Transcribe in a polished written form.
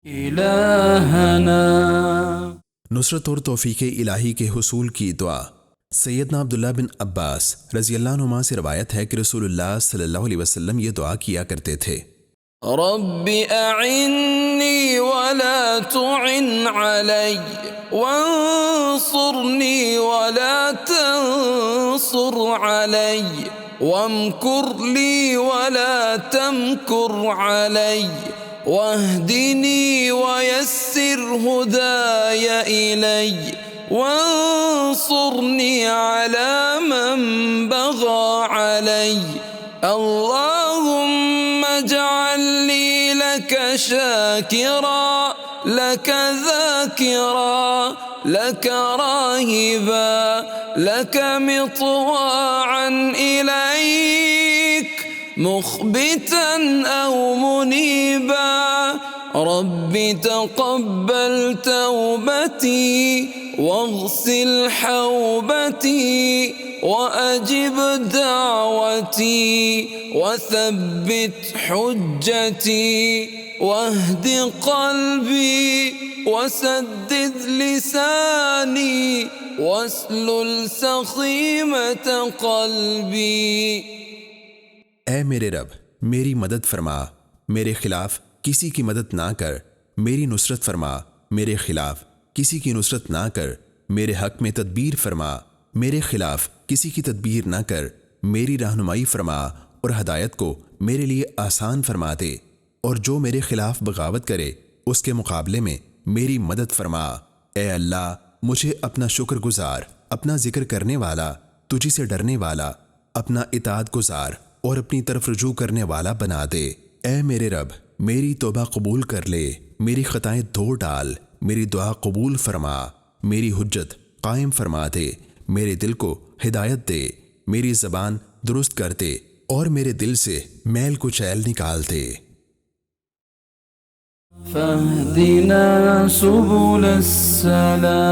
इलाहना। नुसरत और तौफीक इलाही के हुसूल की दुआ। सैयदना अब्दुल्लाह बिन अब्बास रज़ियल्लाहु अन्हुमा से रवायत है कि रसूलुल्लाह सल्लल्लाहु अलैहि वसल्लम ये दुआ किया करते थे। रब्बि अइन्नी वला तुइन अलैय वंसुरनी वला तंसुर अलैय वमकुर ली वला तमकुर अलैय वहदिनी वयस्सिर हुदाय इलैय वंसुरनी अला मन बगा अलैय अल्लाहुम्मा जअल्नी लक शाकिरा लक ज़ाकिरा लक राहिबा लक मित्वाअन इलैक मुख़बितन औ मुनीबा रब्बि तक़ब्बल तौबती वग़सिल हौबती वअजिब दावती वथब्बित हुज्जती वहद क़ल्बी वसद्दिद लिसानी वस्लुल सख़ीमत क़ल्बी। ऐ मेरे रब, मेरी मदद फरमा, मेरे खिलाफ किसी की मदद ना कर, मेरी नुसरत फरमा, मेरे खिलाफ किसी की नुसरत ना कर, मेरे हक में तदबीर फरमा, मेरे खिलाफ किसी की तदबीर ना कर, मेरी रहनुमाई फरमा और हदायत को मेरे लिए आसान फरमा दे, और जो मेरे खिलाफ बगावत करे उसके मुकाबले में मेरी मदद फरमा। ए अल्लाह, मुझे अपना शुक्रगुजार, अपना जिक्र करने वाला, तुझी से डरने वाला, अपना इताअत गुजार और अपनी तरफ रुजू करने वाला बना दे। ए मेरे रब, मेरी तौबा कबूल कर ले, मेरी खताएं धो डाल, मेरी दुआ कबूल फरमा, मेरी हुज्जत कायम फरमा दे, मेरे दिल को हिदायत दे, मेरी ज़बान दुरुस्त कर दे और मेरे दिल से मैल कुचैल निकाल दे। फहदिना सुबुल सलाम।